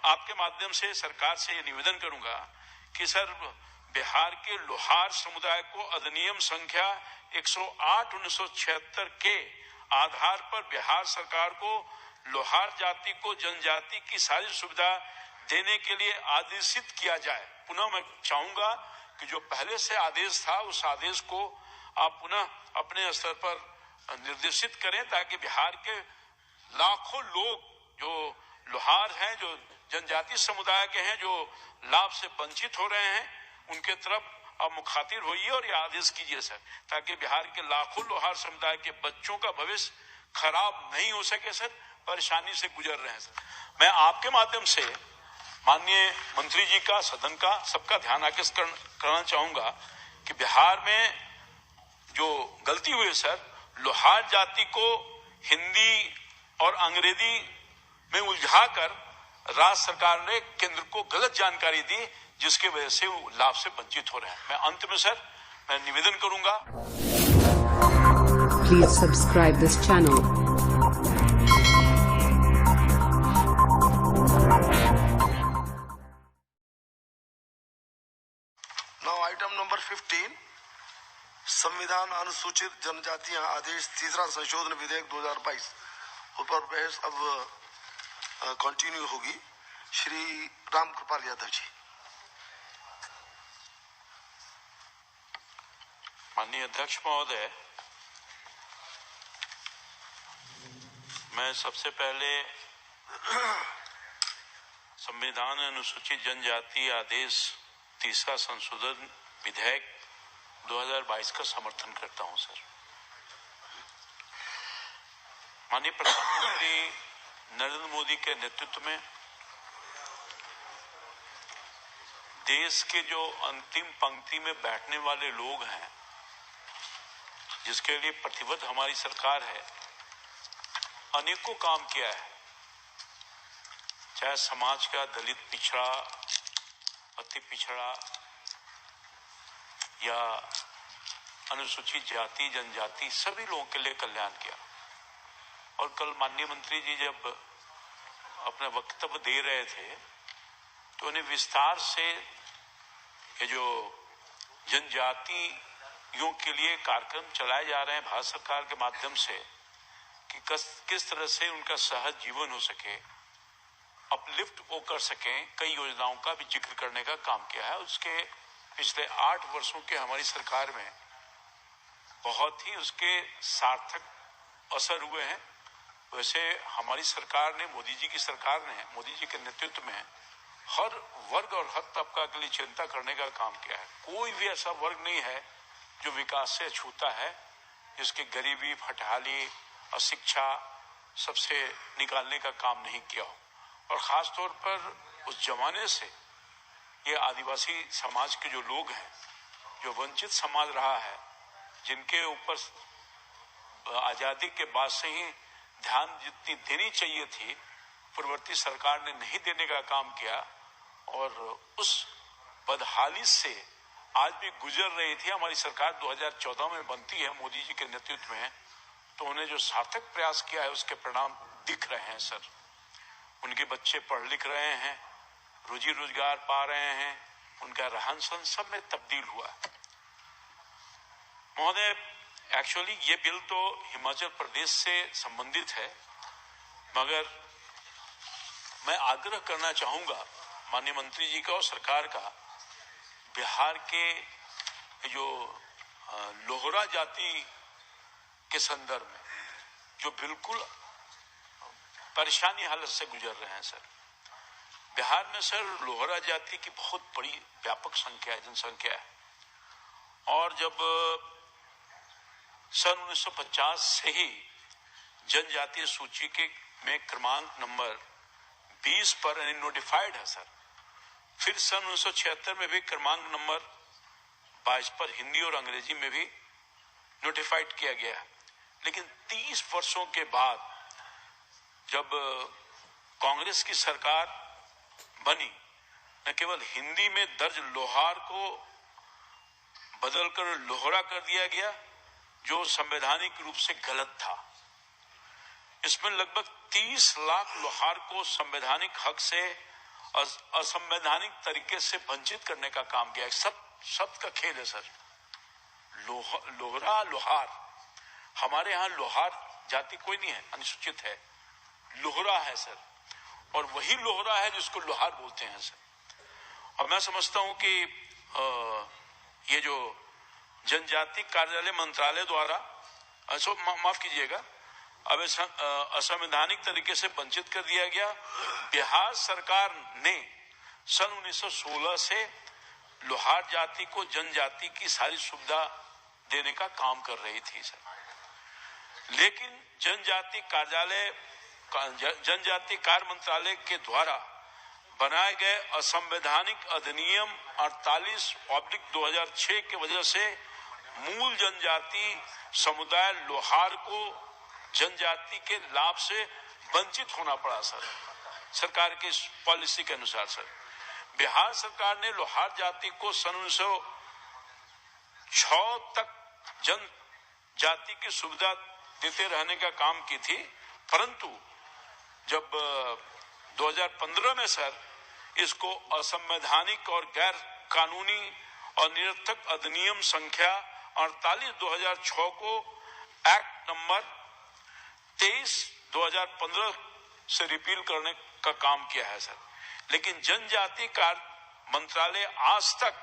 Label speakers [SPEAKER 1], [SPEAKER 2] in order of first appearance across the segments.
[SPEAKER 1] आपके माध्यम से सरकार से ये निवेदन करूंगा कि सर बिहार के लोहार समुदाय को अधिनियम संख्या 108 1976 के आधार पर बिहार सरकार को लोहार जाति को जनजाति की सारी सुविधा देने के लिए आदेशित किया जाए। पुनः मैं चाहूंगा कि जो पहले से आदेश था उस आदेश को आप पुनः अपने स्तर पर निर्देशित करें ताकि बिहार के लाखों लोग जो लोहार हैं, जो जनजाति समुदाय के हैं, जो लाभ से वंचित हो रहे हैं, उनके तरफ आप मुखातिब होइए और ये आदेश कीजिए सर, ताकि बिहार के लाखों लोहार समुदाय के बच्चों का भविष्य खराब नहीं हो सके सर, परेशानी से गुजर रहे हैं सर। मैं आपके माध्यम से माननीय मंत्री जी का, सदन का, सबका ध्यान आकृष्ट करना चाहूंगा कि बिहार में जो गलती हुई सर, लोहार जाति को हिंदी और अंग्रेजी में उलझाकर राज्य सरकार ने केंद्र को गलत जानकारी दी, जिसके वजह से वो लाभ से वंचित हो रहे हैं। मैं अंत में सर मैं निवेदन करूंगा,
[SPEAKER 2] please subscribe this channel.
[SPEAKER 3] Item number 15 संविधान अनुसूचित जनजातियां आदेश तीसरा संशोधन विधेयक 2022 ऊपर बहस अब कंटिन्यू होगी। श्री राम कृपाल यादव जी।
[SPEAKER 1] माननीय अध्यक्ष महोदय, मैं सबसे पहले संविधान अनुसूचित जनजाति आदेश तीसरा संशोधन विधेयक 2022 का समर्थन करता हूं सर। माननीय प्रधानमंत्री नरेंद्र मोदी के नेतृत्व में देश के जो अंतिम पंक्ति में बैठने वाले लोग हैं, जिसके लिए प्रतिबद्ध हमारी सरकार है, अनेकों काम किया है। चाहे समाज का दलित पिछड़ा, अति पिछड़ा या अनुसूचित जाति जनजाति, सभी लोगों के लिए कल्याण किया। और कल माननीय मंत्री जी जब अपना वक्तव्य दे रहे थे तो उन्हें विस्तार से ये जो जनजातियों के लिए कार्यक्रम चलाए जा रहे हैं भारत सरकार के माध्यम से, कि किस तरह से उनका सहज जीवन हो सके, अपलिफ्ट वो कर सकें, कई योजनाओं का भी जिक्र करने का काम किया है। उसके पिछले 8 वर्षों के हमारी सरकार में बहुत ही उसके सार्थक असर हुए हैं। वैसे हमारी सरकार ने, मोदी जी की सरकार ने, मोदी जी के नेतृत्व में हर वर्ग और हर तबका के लिए चिंता करने का काम किया है। कोई भी ऐसा वर्ग नहीं है जो विकास से छूता है, जिसकी गरीबी, फटहाली, अशिक्षा सबसे निकालने का काम नहीं किया हो। और खास तौर पर उस जमाने से ये आदिवासी समाज के जो लोग हैं, जो वंचित समाज रहा है, जिनके ऊपर आजादी के बाद से ही ध्यान जितनी देनी चाहिए थी पूर्ववर्ती सरकार ने नहीं देने का काम किया, और उस बदहाली से आज भी गुजर रही थी। हमारी सरकार 2014 में बनती है मोदी जी के नेतृत्व में, तो उन्हें जो सार्थक प्रयास किया है उसके परिणाम दिख रहे हैं सर। उनके बच्चे पढ़ लिख रहे हैं, रोजी रोजगार पा रहे हैं, उनका रहन सहन सब में तब्दील हुआ है। महोदय, एक्चुअली ये बिल तो हिमाचल प्रदेश से संबंधित है, मगर मैं आग्रह करना चाहूंगा माननीय मंत्री जी का और सरकार का, बिहार के जो लोहरा जाति के संदर्भ में जो बिल्कुल परेशानी हालत से गुजर रहे हैं सर। बिहार में सर लोहरा जाति की बहुत बड़ी व्यापक संख्या है, जनसंख्या है। और जब सन 1950 से ही जनजातीय सूची के में क्रमांक नंबर 20 पर नोटिफाइड है सर। फिर सन 1976 में भी क्रमांक नंबर 22 पर हिंदी और अंग्रेजी में भी नोटिफाइड किया गया है। लेकिन 30 वर्षों के बाद जब कांग्रेस की सरकार बनी, न केवल हिंदी में दर्ज लोहार को बदलकर लोहरा कर दिया गया, जो संवैधानिक रूप से गलत था। इसमें लगभग 30 लाख लोहार को संवैधानिक हक से असंवैधानिक तरीके से वंचित करने का काम किया। सब शब्द का खेल है सर। लोहरा, लोहार, हमारे यहाँ लोहार जाति कोई नहीं है, अनुसूचित है, लोहरा है सर, और वही लोहरा है जिसको लोहार बोलते हैं सर। और मैं समझता हूं कि ये जो जनजाति कार्यालय मंत्रालय द्वारा, माफ कीजिएगा, अब असंवैधानिक तरीके से वंचित कर दिया गया। बिहार सरकार ने सन 1916 से लोहार जाति को जनजाति की सारी सुविधा देने का काम कर रही थी सर, लेकिन जनजाति कार्य मंत्रालय के द्वारा बनाए गए असंवैधानिक अधिनियम 48/2006 के वजह से मूल जनजाति समुदाय लोहार को जनजाति के लाभ से वंचित होना पड़ा सर, सरकार की पॉलिसी के अनुसार सर। बिहार सरकार ने लोहार जाति को सन 1906 तक जनजाति की सुविधा देते रहने का काम की थी, परंतु जब 2015 में सर इसको असंवैधानिक और गैर कानूनी और निरर्थक अधिनियम संख्या 48/2006 को एक्ट नंबर 23/2015 से रिपील करने का काम किया है सर। लेकिन जनजाति कार्य मंत्रालय आज तक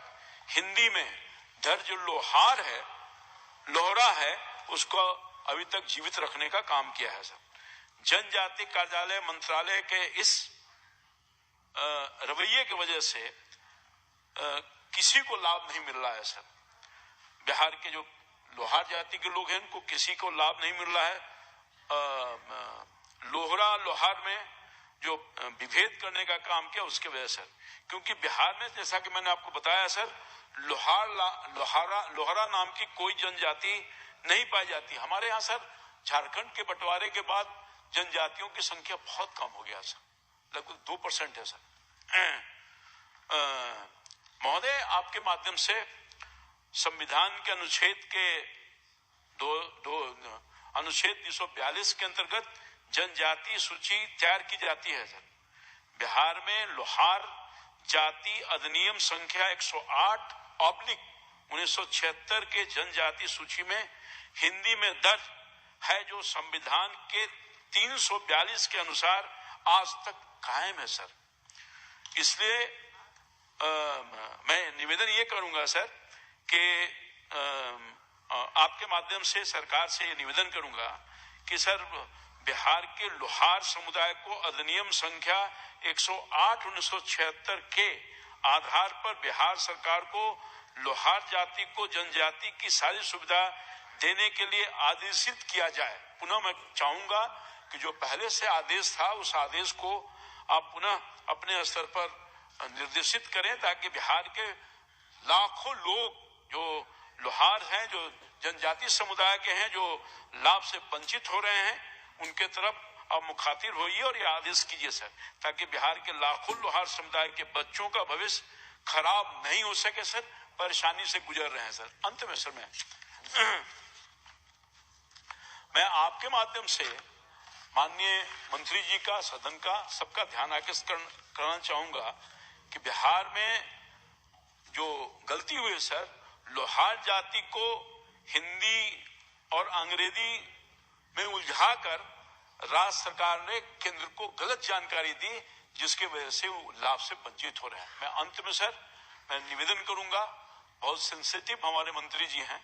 [SPEAKER 1] हिंदी में दर्ज लोहार है, लोहरा है, उसको अभी तक जीवित रखने का काम किया है सर। जनजाति कार्यालय मंत्रालय के इस रवैये की वजह से किसी को लाभ नहीं मिल रहा है सर। बिहार के जो लोहार जाति के लोग हैं उनको किसी को लाभ नहीं मिल रहा है। लोहरा लोहार में जो विभेद करने का काम किया उसके वजह से, क्योंकि बिहार में जैसा कि मैंने आपको बताया सर, लोहारा नाम की कोई जनजाति नहीं पाई जाती। हमारे यहाँ सर झारखंड के बंटवारे के बाद जनजातियों की संख्या बहुत कम हो गया सर, लगभग 2% है सर। महोदय, आपके माध्यम से संविधान के अनुच्छेद 242 के अंतर्गत जनजाति सूची तैयार की जाती है सर। बिहार में लोहार जाति अधिनियम संख्या 108/1976 के जनजाति सूची में हिंदी में दर्ज है, जो संविधान के 342 के अनुसार आज तक कायम है सर। इसलिए मैं निवेदन ये करूंगा सर कि आपके माध्यम से सरकार से ये निवेदन करूंगा कि सर बिहार के लोहार समुदाय को अधिनियम संख्या 108/1976 के आधार पर बिहार सरकार को लोहार जाति को जनजाति की सारी सुविधा देने के लिए आदेशित किया जाए। पुनः मैं चाहूंगा कि जो पहले से आदेश था उस आदेश को आप पुनः अपने स्तर पर निर्देशित करें, ताकि बिहार के लाखों लोग जो लोहार हैं, जो जनजाति समुदाय के हैं, जो लाभ से वंचित हो रहे हैं, उनके तरफ आप मुखातिब होइए और ये आदेश कीजिए सर, ताकि बिहार के लाखों लोहार समुदाय के बच्चों का भविष्य खराब नहीं हो सके सर, परेशानी से गुजर रहे हैं सर। अंत में सर मैं आपके माध्यम से माननीय मंत्री जी का, सदन का, सबका ध्यान आकर्षित करना चाहूंगा कि बिहार में जो गलती हुई सर, लोहार जाति को हिंदी और अंग्रेजी में उलझाकर राज्य सरकार ने केंद्र को गलत जानकारी दी, जिसके वजह से वो लाभ से वंचित हो रहे हैं। मैं अंत में सर मैं निवेदन करूंगा, बहुत सेंसिटिव हमारे मंत्री जी हैं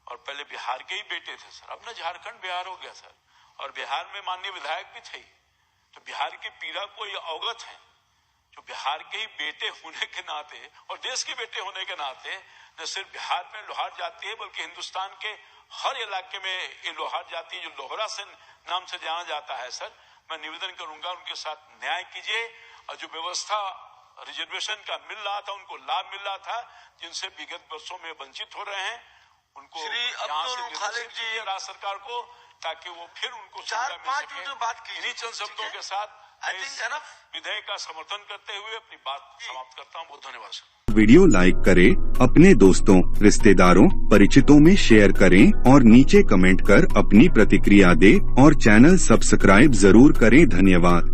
[SPEAKER 1] और पहले बिहार के ही बेटे थे सर, अब ना झारखंड बिहार हो गया सर, और बिहार में माननीय विधायक भी थे, तो बिहार की पीड़ा को ये अवगत है। जो बिहार के ही बेटे होने के नाते और देश के बेटे होने के नाते न सिर्फ बिहार में लोहार जाति है, बल्कि हिंदुस्तान के हर इलाके में ये लोहार जाति जो लोहरा से नाम से जाना जाता है सर, मैं निवेदन करूंगा उनके साथ न्याय कीजिए, और जो व्यवस्था रिजर्वेशन का मिल रहा था, उनको लाभ मिल रहा था, जिनसे विगत वर्षों में वंचित हो रहे हैं, उनको
[SPEAKER 3] श्री अब्दुल खालिक जी
[SPEAKER 1] राज्य सरकार को, ताकि वो फिर उनको
[SPEAKER 3] 4-5 मिनट बात कीजिए।
[SPEAKER 1] इन्हीं चंद शब्दों के साथ विधेयक का समर्थन करते हुए अपनी बात समाप्त करता हूँ। बहुत धन्यवाद सर।
[SPEAKER 4] वीडियो लाइक करें, अपने दोस्तों, रिश्तेदारों, परिचितों में शेयर करें और नीचे कमेंट कर अपनी प्रतिक्रिया दें और चैनल सब्सक्राइब जरूर करें। धन्यवाद।